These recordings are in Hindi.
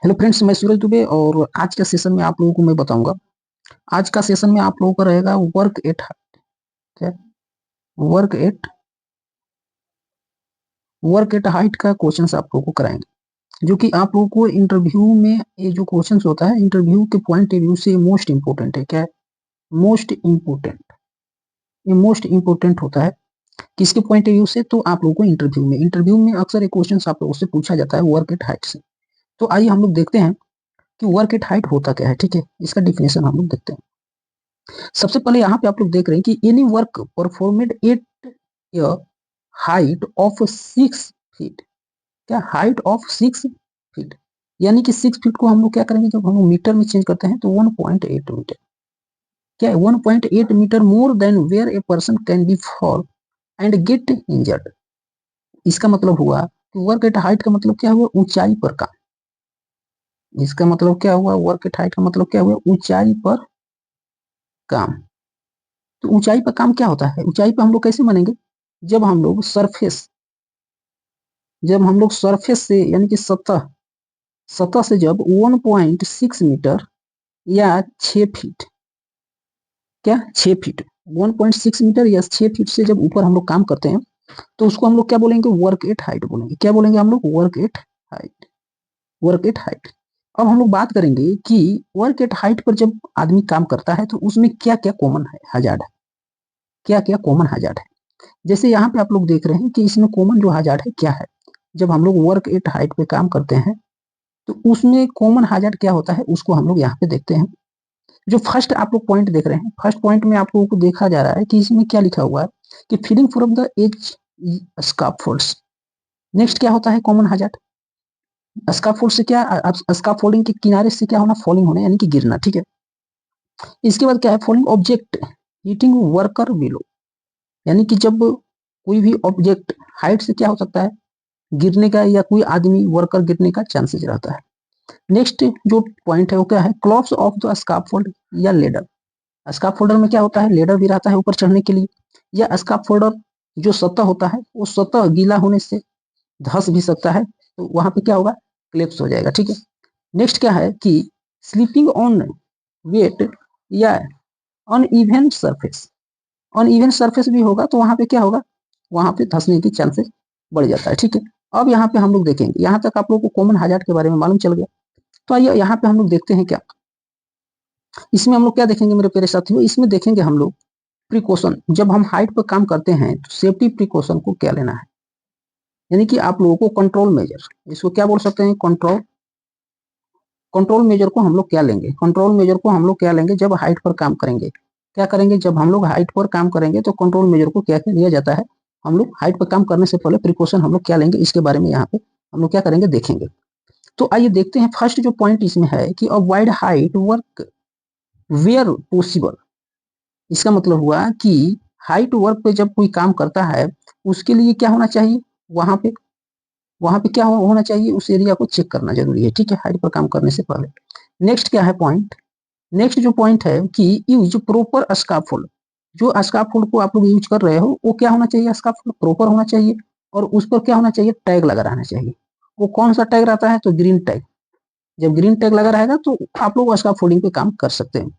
हेलो फ्रेंड्स, मैं सूरज दुबे और आज के सेशन में आप लोगों को मैं बताऊंगा। आज का सेशन में आप लोगों का रहेगा वर्क एट क्या work at work at height का क्वेश्चंस आप लोगों को कराएंगे, जो कि आप लोगों को इंटरव्यू में ये जो क्वेश्चंस होता है इंटरव्यू के पॉइंट ऑफ व्यू से मोस्ट इंपोर्टेंट है। क्या है मोस्ट इंपोर्टेंट? ये मोस्ट इंपोर्टेंट होता है किसके पॉइंट ऑफ व्यू से? तो आप लोगों को इंटरव्यू में अक्सर ये क्वेश्चन आप लोगों से पूछा जाता है वर्क एट हाइट से। तो आइए हम लोग देखते हैं कि वर्क एट हाइट होता क्या है। ठीक है, इसका डिफिनेशन हम लोग देखते हैं। सबसे पहले यहाँ पे आप लोग देख रहे हैं कि any work performed at height of 6 feet. क्या हाइट ऑफ 6 फीट? यानी कि 6 फीट को हम लोग क्या करेंगे, जब हम लोग मीटर में चेंज करते हैं तो 1.8 मीटर। क्या है 1.8 metre more than where a person can be fall and get injured. इसका मतलब हुआ कि वर्क एट हाइट का मतलब क्या हुआ? ऊंचाई पर काम। इसका मतलब क्या हुआ? वर्क एट हाइट का मतलब क्या हुआ? ऊंचाई पर काम। तो ऊंचाई पर काम क्या होता है? ऊंचाई पर हम लोग कैसे मानेंगे? जब हम लोग सरफेस जब हम लोग सरफेस से यानी कि सतह सतह से जब 1.6 मीटर या 6 फीट, क्या 6 फीट 1.6 मीटर या 6 फीट से जब ऊपर हम लोग काम करते हैं तो उसको हम लोग क्या बोलेंगे? वर्क एट हाइट बोलेंगे। क्या बोलेंगे हम लोग? Work at height. Work at height. अब हम लोग बात करेंगे कि वर्क एट हाइट पर जब आदमी काम करता है तो उसमें क्या क्या कॉमन है, हजार्ड है। क्या क्या कॉमन हजार्ड है? जैसे यहाँ पे आप लोग देख रहे हैं कि इसमें कॉमन जो हजार्ड है क्या है। जब हम लोग वर्क एट हाइट पे काम करते हैं तो उसमें कॉमन हजार्ड क्या होता है उसको हम लोग यहाँ पे देखते हैं। जो फर्स्ट आप लोग पॉइंट देख रहे हैं, फर्स्ट पॉइंट में आप लोगों को देखा जा रहा है कि इसमें क्या लिखा हुआ है कि feeling from the edge scaffolds. Next क्या होता है कॉमन हजार्ड? स्काफोल्ड से क्या? स्काफोल्डिंग के किनारे से क्या होना? फॉलिंग होना, यानी कि गिरना। ठीक है, इसके बाद क्या है? Falling object hitting worker below. यानी कि जब कोई भी ऑब्जेक्ट हाइट से क्या हो सकता है? गिरने का, या कोई आदमी वर्कर गिरने का चांसेस रहता है। नेक्स्ट जो पॉइंट है वो क्या है? क्लॉप्स ऑफ द स्काफोल्ड या लेडर। स्काफोल्डर में क्या होता है? लेडर भी रहता है ऊपर चढ़ने के लिए, या स्काफोल्डर जो सतह होता है वो सतह गीला होने से धंस भी सकता है, तो वहां पे क्या होगा? क्लेप्स हो जाएगा। ठीक है, नेक्स्ट क्या है कि स्लीपिंग ऑन वेट या अनइवन सरफेस। अनइवन सरफेस भी होगा तो वहां पे क्या होगा? वहां पे धंसने की चांसेस बढ़ जाता है। ठीक है, अब यहाँ पे हम लोग देखेंगे, यहाँ तक आप लोगों को कॉमन हजार्ड के बारे में मालूम चल गया। तो आइए यहाँ पे हम लोग देखते हैं क्या इसमें हम लोग क्या देखेंगे मेरे प्यारे साथियों। इसमें देखेंगे हम लोग प्रिकॉशन। जब हम हाइट पर काम करते हैं तो सेफ्टी प्रिकॉशन को क्या लेना है, यानी कि आप लोगों को कंट्रोल मेजर, इसको क्या बोल सकते हैं? कंट्रोल मेजर को हम लोग क्या लेंगे? कंट्रोल मेजर को हम लोग क्या लेंगे जब हाइट पर काम करेंगे? क्या करेंगे जब हम लोग हाइट पर काम करेंगे? तो कंट्रोल मेजर को क्या लिया जाता है? हम लोग हाइट पर काम करने से पहले प्रिकॉशन हम लोग क्या लेंगे, इसके बारे में यहाँ पे हम लोग क्या करेंगे, देखेंगे। तो आइए देखते हैं। फर्स्ट जो पॉइंट इसमें है कि avoid height work where possible. इसका मतलब हुआ कि हाइट वर्क पे जब कोई काम करता है उसके लिए क्या होना चाहिए? वहां पे क्या होना चाहिए? उस एरिया को चेक करना जरूरी है। ठीक है, हाइट पर काम करने से पहले। नेक्स्ट क्या है पॉइंट? नेक्स्ट जो पॉइंट है कि यूज प्रॉपर स्काफोल्ड। जो स्काफोल्ड को आप लोग यूज कर रहे हो वो क्या होना चाहिए? स्काफोल्ड प्रॉपर होना चाहिए, और उस पर क्या होना चाहिए? टैग लगा रहना चाहिए। वो कौन सा टैग रहता है? तो ग्रीन टैग। जब ग्रीन टैग लगा रहेगा तो आप लोग स्काफोल्डिंग पे काम कर सकते हैं।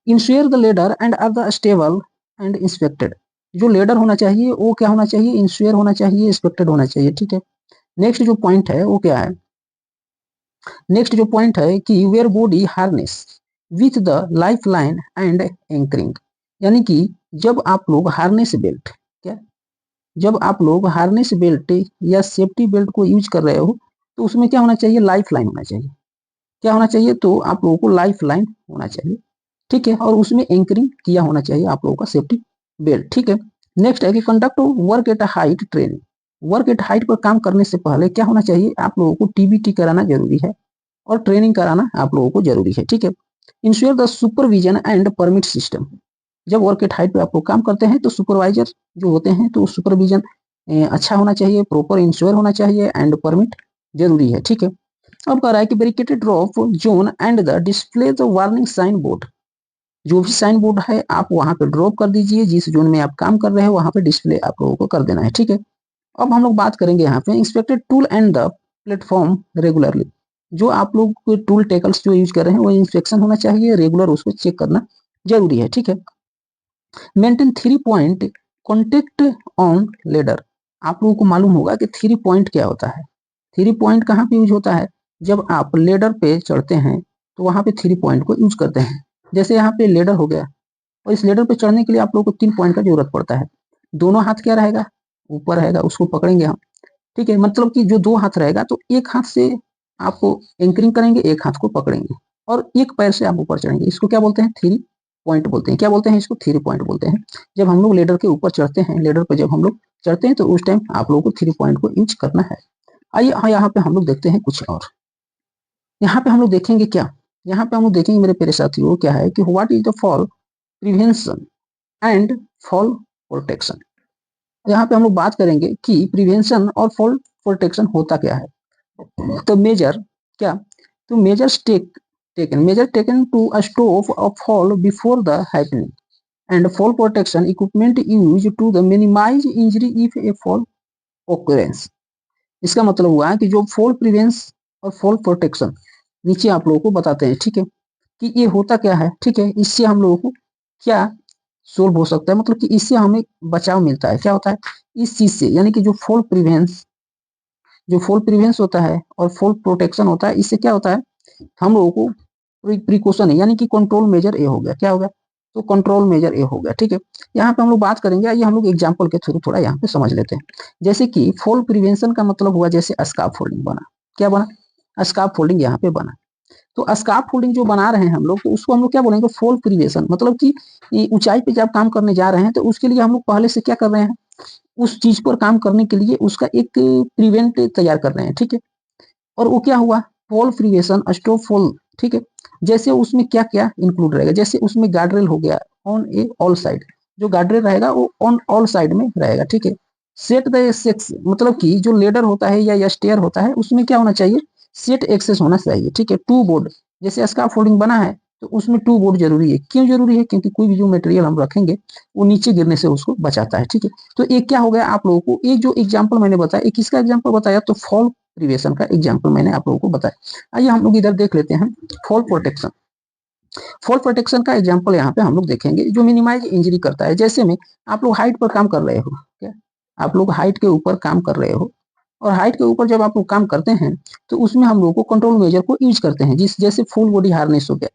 Ensure the ladder and are the stable and inspected. जो लेडर होना चाहिए वो क्या होना चाहिए? इंश्योर होना चाहिए, इंस्पेक्टेड होना चाहिए। ठीक है, नेक्स्ट जो पॉइंट है वो क्या है? नेक्स्ट जो पॉइंट है कि wear body harness with the life line and anchoring. यानी कि जब आप लोग हार्नेस बेल्ट, क्या जब आप लोग हार्नेस बेल्ट या सेफ्टी बेल्ट को यूज कर रहे हो तो उसमें क्या होना चाहिए? लाइफ लाइन होना चाहिए। क्या होना चाहिए? तो आप लोगों को लाइफ लाइन होना चाहिए। ठीक है, और उसमें एंकरिंग किया होना चाहिए आप लोगों का सेफ्टी बेल्ट। ठीक है, नेक्स्ट है कि conduct work at height training. Work at height पर काम करने से पहले क्या होना चाहिए? आप लोगों को टीबीटी कराना जरूरी है और ट्रेनिंग कराना आप लोगों को जरूरी है। ठीक है, ensure the supervision and permit system. जब वर्क एट हाइट पे आप लोग काम करते हैं तो सुपरवाइजर जो होते हैं तो सुपरविजन अच्छा होना चाहिए, प्रॉपर इंश्योर होना चाहिए, एंड परमिट जरूरी है। ठीक है, अब कह रहा है कि barricaded drop zone and the display the warning sign board. जो भी साइन बोर्ड है आप वहां पे ड्रॉप कर दीजिए, जिस जोन में आप काम कर रहे हो वहां पे डिस्प्ले आप लोगों को कर देना है। ठीक है, अब हम लोग बात करेंगे यहाँ पे inspected tool and the platform regularly. जो आप लोग टूल टेकल्स जो यूज कर रहे हैं वो इंस्पेक्शन होना चाहिए, रेगुलर उसको चेक करना जरूरी है, ठीक है। Maintain 3 point contact on ladder. आप लोगों को मालूम होगा कि 3 पॉइंट क्या होता है। 3 पॉइंट कहाँ पे यूज होता है? जब आप लेडर पे चढ़ते हैं तो वहां पे 3 पॉइंट को यूज करते हैं। जैसे यहाँ पे लेडर हो गया, और इस लेडर पे चढ़ने के लिए आप लोगों को 3 पॉइंट का जरूरत पड़ता है। दोनों हाथ क्या रहेगा? ऊपर रहेगा, उसको पकड़ेंगे हम, ठीक है। मतलब कि जो 2 हाथ रहेगा तो एक हाथ से आप एंकरिंग करेंगे, एक हाथ को पकड़ेंगे और एक पैर से आप ऊपर चढ़ेंगे। इसको क्या बोलते हैं? 3 पॉइंट बोलते हैं। क्या बोलते हैं इसको? 3 पॉइंट बोलते हैं। जब हम लोग लेडर के ऊपर चढ़ते हैं, लेडर पर जब हम लोग चढ़ते हैं तो उस टाइम आप लोगों को 3 पॉइंट को यूज करना है। आइए हाँ, यहाँ पे हम लोग देखते हैं कुछ और। यहाँ पे हम लोग देखेंगे क्या? यहाँ पे हम लोग देखेंगे मेरे प्यारे साथियों, क्या है कि what is the fall prevention and fall protection. यहाँ पे हम लोग बात करेंगे कि प्रिवेंशन और फॉल प्रोटेक्शन होता क्या है। तो मेजर क्या? तो measure taken to stop a fall before the happening and fall protection equipment use to the minimise injury if a fall occurrence. इसका मतलब हुआ कि जो फॉल प्रिवेंस और फॉल प्रोटेक्शन नीचे आप लोगों को बताते हैं, ठीक है, कि ये होता क्या है, ठीक है। इससे हम लोगों को क्या सोल्व हो सकता है, मतलब कि इससे हमें बचाव मिलता है। क्या होता है इस चीज से? यानी कि जो फॉल प्रिवेंस होता है और फॉल प्रोटेक्शन होता है, इससे क्या होता है, हम लोगों को प्रिकॉशन है, यानी कि कंट्रोल मेजर ए हो गया। क्या हो गया? तो कंट्रोल मेजर ए हो गया, ठीक है। यहाँ पे हम लोग बात करेंगे, आइए हम लोग एग्जांपल के थ्रू थोड़ा यहाँ पे समझ लेते हैं। जैसे कि फॉल प्रिवेंशन का मतलब हुआ, जैसे स्कार्फ फोल्डिंग बना। क्या बना? स्कार्फ फोल्डिंग यहाँ पे बना। तो स्कार्फ फोल्डिंग जो बना रहे हैं हम लोग, तो उसको हम लोग क्या बोलेंगे? Fall prevention. मतलब कि ऊंचाई पे जब काम करने जा रहे हैं तो उसके लिए हम लोग पहले से क्या कर रहे हैं, उस चीज पर काम करने के लिए उसका एक प्रिवेंट तैयार कर रहे हैं, ठीक है। और वो क्या हुआ? फॉल प्रिवेंशन स्टॉप फॉल, ठीक है। जैसे उसमें क्या क्या इंक्लूड रहेगा? जैसे उसमें गार्डरेल हो गया ऑन ए ऑल साइड। जो गार्डरेल रहेगा वो ऑन ऑल साइड में रहेगा, ठीक है। सेट द सेक्स, मतलब कि जो लेडर होता है या स्टेयर होता है उसमें क्या होना चाहिए? सेट एक्सेस होना चाहिए, ठीक है। 2 बोर्ड, जैसे स्कार्फ फोल्डिंग बना है तो उसमें 2 बोर्ड जरूरी है। क्यों जरूरी है? क्योंकि कोई भी जो मटेरियल हम रखेंगे वो नीचे गिरने से उसको बचाता है, ठीक है। तो एक क्या हो गया आप लोगों को, एक जो एग्जाम्पल मैंने बताया, एक किसका एग्जाम्पल बताया? तो फॉल प्रिवेंशन का एग्जाम्पल मैंने आप लोगों को बताया। आइए हम लोग इधर देख लेते हैं फॉल प्रोटेक्शन। फॉल प्रोटेक्शन का एग्जाम्पल यहाँ पे हम लोग देखेंगे, जो मिनिमाइज इंजरी करता है। जैसे में आप लोग हाइट पर काम कर रहे हो, क्या आप लोग हाइट के ऊपर काम कर रहे हो, और हाइट के ऊपर जब आप लोग काम करते हैं तो उसमें हम लोग को कंट्रोल मेजर को यूज करते हैं, जिस जैसे फुल बॉडी हार्नेस हो गया।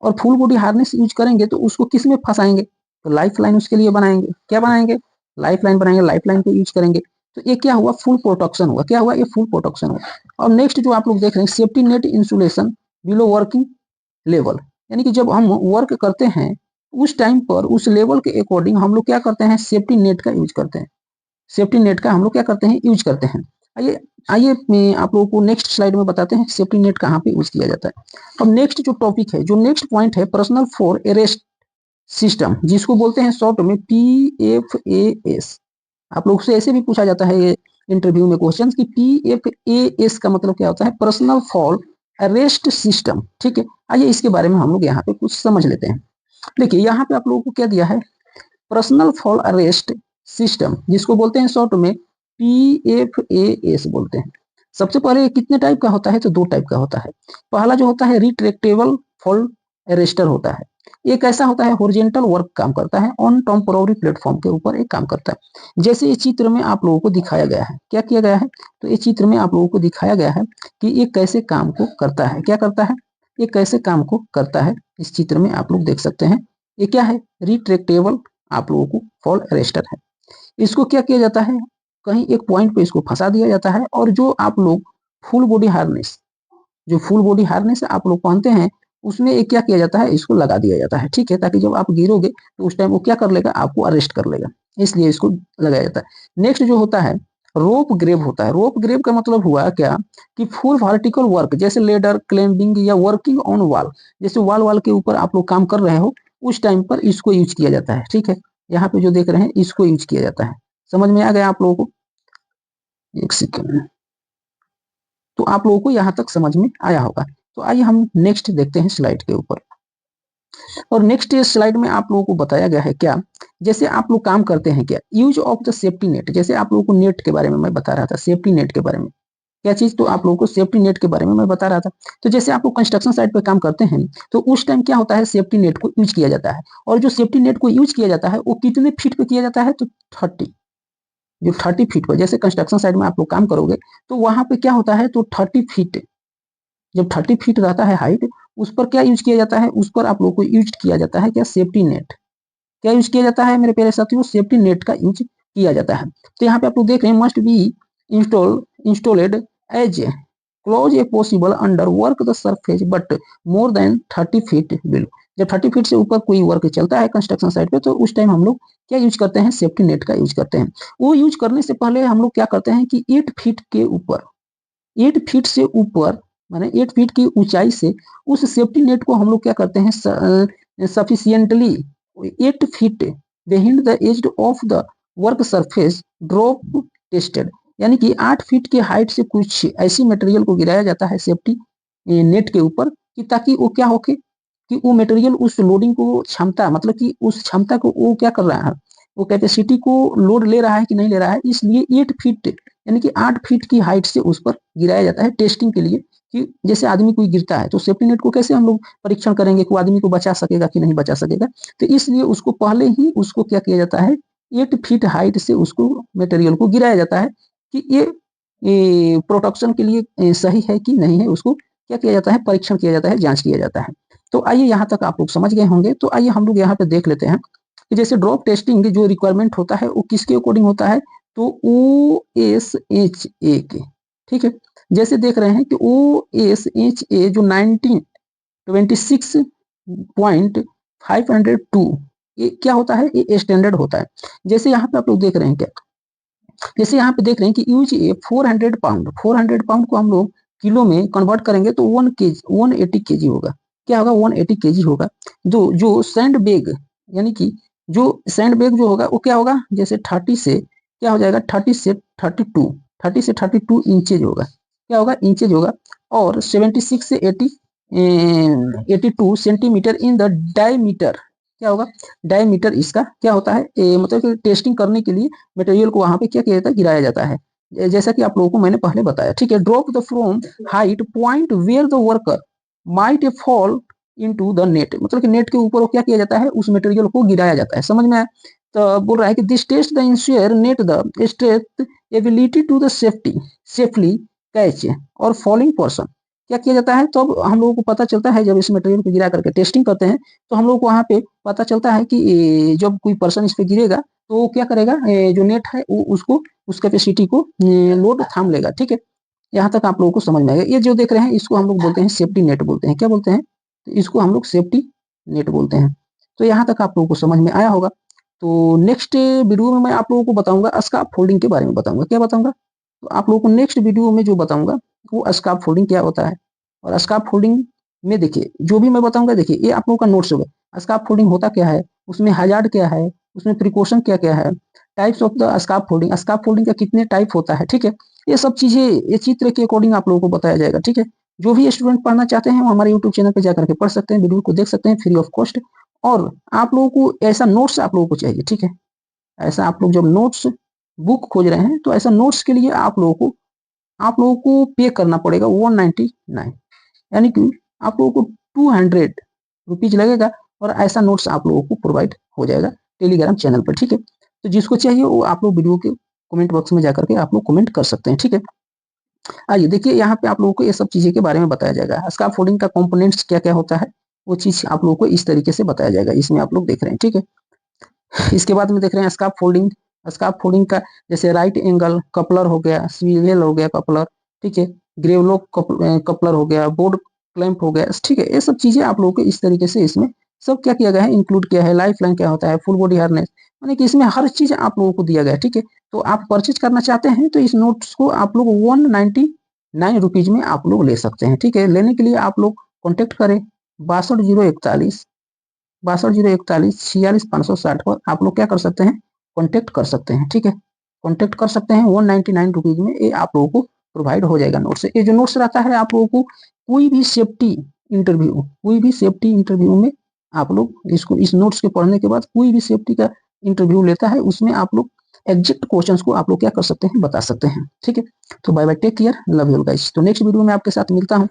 और फुल बॉडी हार्नेस यूज करेंगे तो उसको किस में फंसाएंगे? तो लाइफ लाइन उसके लिए बनाएंगे। क्या बनाएंगे? लाइफ लाइन बनाएंगे, लाइफ लाइन को यूज करेंगे। तो ये क्या हुआ? फुल प्रोटेक्शन हुआ। क्या हुआ? ये फुल प्रोटेक्शन हुआ। और नेक्स्ट जो आप लोग देख रहे हैं, safety net insulation below working level. यानी कि जब हम वर्क करते हैं उस टाइम पर उस लेवल के अकॉर्डिंग हम लोग क्या करते हैं? सेफ्टी नेट का यूज करते हैं। सेफ्टी नेट का हम लोग क्या करते हैं? यूज करते हैं। आइए आइए मैं आप लोगों को नेक्स्ट स्लाइड में बताते हैं सेफ्टी नेट कहाँ पे यूज किया जाता है। अब नेक्स्ट जो टॉपिक है, जो नेक्स्ट पॉइंट है, पर्सनल फॉर अरेस्ट सिस्टम, जिसको बोलते हैं शॉर्ट में PFAS। आप लोग से ऐसे भी पूछा जाता है ये इंटरव्यू में क्वेश्चन कि PFAS का मतलब क्या होता है? पर्सनल फॉल अरेस्ट सिस्टम, ठीक है। आइए इसके बारे में हम लोग यहाँ पे कुछ समझ लेते हैं। देखिए यहाँ पे आप लोगों को क्या दिया है? पर्सनल फॉल अरेस्ट सिस्टम, जिसको बोलते हैं शॉर्ट में PFAS बोलते हैं। सबसे पहले कितने टाइप का होता है? तो 2 टाइप का होता है। पहला जो होता है रिट्रैक्टेबल फॉल अरेस्टर होता है। ये कैसा होता है? हॉरिजॉन्टल वर्क काम करता है, ऑन टेम्पोररी प्लेटफॉर्म के ऊपर एक काम करता है। जैसे इस चित्र में आप लोगों को दिखाया गया है, क्या किया गया है? तो इस चित्र में आप लोगों को दिखाया गया है कि ये कैसे काम को करता है। क्या करता है? ये कैसे काम को करता है, इस चित्र में आप लोग देख सकते हैं। ये क्या है? रिट्रैक्टेबल आप लोगों को फॉल अरेस्टर है। इसको क्या किया जाता है? कहीं एक पॉइंट पे इसको फंसा दिया जाता है, और जो आप लोग फुल बॉडी हार्नेस, जो फुल बॉडी हार्नेस आप लोग पहनते हैं, उसमें एक क्या किया जाता है? इसको लगा दिया जाता है, ठीक है, ताकि जब आप गिरोगे तो उस टाइम वो क्या कर लेगा? आपको अरेस्ट कर लेगा, इसलिए इसको लगाया जाता है। नेक्स्ट जो होता है रोप ग्रेब होता है। रोप ग्रेब का मतलब हुआ क्या कि फुल वर्टिकल वर्क, जैसे लेडर क्लाइंबिंग या वर्किंग ऑन वॉल, जैसे वॉल के ऊपर आप लोग काम कर रहे हो उस टाइम पर इसको यूज किया जाता है, ठीक है। यहाँ पे जो देख रहे हैं इसको यूज किया जाता है। समझ में आ गया आप लोगों को? एक सेकेंड। तो आप लोगों को यहाँ तक समझ में आया होगा। तो आइए हम नेक्स्ट देखते हैं स्लाइड के ऊपर। और नेक्स्ट स्लाइड में आप लोगों को बताया गया है क्या, जैसे आप लोग काम करते हैं क्या, use of the safety net. जैसे आप लोगों को नेट के बारे में मैं बता रहा था, सेफ्टी नेट के बारे में। क्या चीज, तो आप लोगों को सेफ्टी नेट के बारे में मैं बता रहा था। तो जैसे आप लोग कंस्ट्रक्शन साइट पे काम करते हैं तो उस टाइम क्या होता है, सेफ्टी नेट को यूज किया जाता है। और जो सेफ्टी नेट को यूज किया जाता है वो कितने फीट पे किया जाता है, तो 30, जो 30 फीट पर, जैसे कंस्ट्रक्शन साइट में आप लोग काम करोगे तो वहां पे क्या होता है, तो 30 फीट, जब 30 फीट रहता है हाइट, उस पर क्या यूज किया जाता है, उस पर आप लोग को यूज किया जाता है क्या, सेफ्टी नेट। क्या यूज किया जाता है मेरे प्यारे साथियों, सेफ्टी नेट का यूज किया जाता है। तो यहाँ पे आप लोग देख रहे हैं, must be installed as close a possible under work the surface but more than 30 feet below. जब 30 फीट से ऊपर कोई वर्क चलता है कंस्ट्रक्शन साइट पे, तो उस टाइम हम लोग क्या यूज करते हैं, सेफ्टी नेट का यूज करते हैं। वो यूज करने से पहले हम लोग क्या करते हैं कि 8 फीट के ऊपर, 8 फीट से ऊपर, माने 8 फीट की ऊंचाई से उस सेफ्टी नेट को हम लोग क्या करते हैं, sufficiently 8 feet behind the edge of the work surface drop tested. यानी कि 8 फीट की हाइट से कुछ ऐसी मटेरियल को गिराया जाता है सेफ्टी नेट के ऊपर, कि ताकि वो क्या हो कि वो मटेरियल उस लोडिंग को क्षमता, मतलब कि उस क्षमता को वो क्या कर रहा है, वो कैपेसिटी को लोड ले रहा है कि नहीं ले रहा है। इसलिए 8 फीट यानी कि 8 फीट की हाइट से उस पर गिराया जाता है टेस्टिंग के लिए, कि जैसे आदमी कोई गिरता है तो सेफ्टी नेट को कैसे हम लोग परीक्षण करेंगे कि वो आदमी को बचा सकेगा कि नहीं बचा सकेगा। तो इसलिए उसको पहले ही उसको क्या किया जाता है, 8 फीट हाइट से उसको मटेरियल को गिराया जाता है कि ये प्रोटेक्शन के लिए सही है कि नहीं है, उसको क्या किया जाता है, परीक्षण किया जाता है, जांच किया जाता है। तो आइए यहाँ तक आप लोग समझ गए होंगे। तो आइए हम लोग यहाँ पे देख लेते हैं कि जैसे ड्रॉप टेस्टिंग जो रिक्वायरमेंट होता है वो किसके अकॉर्डिंग होता है, तो ओ एस एच ए के। ठीक है, जैसे देख रहे हैं कि ओ एस एच ए जो 1926.502, ये क्या होता है, ये स्टैंडर्ड होता है। जैसे यहाँ पे आप लोग देख रहे हैं क्या, जैसे यहाँ पे देख रहे हैं कि यूज ए 400 पाउंड, 400 पाउंड को हम लोग किलो में कन्वर्ट करेंगे तो 180 केजी होगा। क्या होगा, 180 केजी होगा। जो सैंड बैग, यानी कि जो सैंड बैग जो होगा वो क्या होगा, जैसे 30 से क्या हो जाएगा, 30 से 32 होगा। क्या होगा, इंचेज होगा। और 76 से 82 सेंटीमीटर इन द डायमीटर। क्या होगा, डायमीटर इसका क्या होता है, मतलब कि टेस्टिंग करने के लिए मटेरियल को वहां पे क्या किया जाता है, गिराया जाता है, जैसा कि आप लोगों को मैंने पहले बताया। ठीक है, drop the from height point where the worker might fall into the net, मतलब कि नेट के ऊपर क्या किया जाता है, उस मटेरियल को गिराया जाता है। समझ में आया। तो बोल रहा है कि this test the ensure net the strength ability to the safely catch और फॉलिंग पर्सन। क्या किया जाता है, तो अब हम लोगों को पता चलता है, जब इस मटेरियल को गिरा करके टेस्टिंग करते हैं तो हम लोग को वहां पे पता चलता है कि जब कोई पर्सन इस पे गिरेगा तो वो क्या करेगा, जो नेट है वो उसको उस कैपेसिटी को लोड थाम लेगा। ठीक है, यहाँ तक आप लोगों को समझ में आएगा। ये जो देख रहे हैं इसको हम लोग बोलते हैं सेफ्टी नेट बोलते हैं। क्या बोलते हैं, तो इसको हम लोग सेफ्टी नेट बोलते हैं। तो यहाँ तक आप लोगों को समझ में आया होगा। तो नेक्स्ट वीडियो में मैं आप लोगों को बताऊंगा स्कार्फ फोल्डिंग के बारे में बताऊंगा। क्या बताऊंगा, तो आप लोगों को नेक्स्ट वीडियो में जो बताऊंगा वो स्कार्फ फोल्डिंग क्या होता है। और स्कार्फ फोल्डिंग में देखिए जो भी मैं बताऊंगा, देखिए ये आप लोगों का नोट्स होगा। स्कार्फ फोल्डिंग होता क्या है, उसमें हजार्ड क्या है, उसमें प्रिकॉशन क्या क्या है, types of the scarf folding, scarf folding का कितने टाइप होता है। ठीक है, ये सब चीजें ये चित्र के अकॉर्डिंग आप लोगों को बताया जाएगा। ठीक है, जो भी स्टूडेंट पढ़ना चाहते हैं वो हमारे यूट्यूब चैनल पर जाकर के पढ़ सकते हैं, वीडियो को देख सकते हैं फ्री ऑफ कॉस्ट। और आप लोगों को ऐसा नोट्स आप लोगों को चाहिए। ठीक है, ऐसा आप लोग जब नोट्स बुक खोज रहे हैं तो ऐसा नोट्स के लिए आप लोगों को पे करना पड़ेगा 199, यानी कि आप लोगों को 200 रुपीज लगेगा। और ऐसा नोट्स आप लोगों को प्रोवाइड हो जाएगा टेलीग्राम चैनल पर। ठीक है, तो जिसको चाहिए वो आप लोग वीडियो के कमेंट बॉक्स में जाकर के आप लोग कमेंट कर सकते हैं। ठीक है, आइए देखिए यहाँ पे आप लोगों को ये सब चीजें के बारे में बताया जाएगा। स्कार्फ फोल्डिंग का कंपोनेंट्स क्या क्या होता है वो चीज आप लोगों को इस तरीके से बताया जाएगा, इसमें आप लोग देख रहे हैं। ठीक है, इसके बाद में देख रहे हैं स्कार्फ फोल्डिंग। स्कार्फ फोल्डिंग का जैसे राइट एंगल कपलर हो गया, स्वीवेल हो गया कपलर। ठीक है, ग्रेवलॉक कपलर हो गया, बोर्ड क्लैंप हो गया। ठीक है, ये सब चीजें आप लोगों को इस तरीके से इसमें सब क्या किया गया है, इंक्लूड किया है। लाइफ लाइन क्या होता है, फुल बॉडी हार्नेस, यानी कि इसमें हर चीज आप लोगों को दिया गया है। ठीक है, तो आप परचेज करना चाहते हैं तो इस नोट्स को आप लोग 199 रुपीज में आप लोग ले सकते हैं। ठीक है, लेने के लिए आप लोग कॉन्टेक्ट करें 62 041 पर आप लोग क्या कर सकते हैं, कॉन्टेक्ट कर सकते हैं। ठीक है, कॉन्टेक्ट कर सकते हैं 199 रुपीज में ये आप लोगों को प्रोवाइड हो जाएगा नोट्स। ये जो नोट्स रहता है आप लोगों को कोई भी सेफ्टी इंटरव्यू में आप लोग इसको इस नोट्स के पढ़ने के बाद कोई भी सेफ्टी का इंटरव्यू लेता है उसमें आप लोग एग्जैक्ट क्वेश्चंस को आप लोग क्या कर सकते हैं, बता सकते हैं। ठीक है, तो bye bye, take care, love you guys. तो नेक्स्ट वीडियो में आपके साथ मिलता हूँ।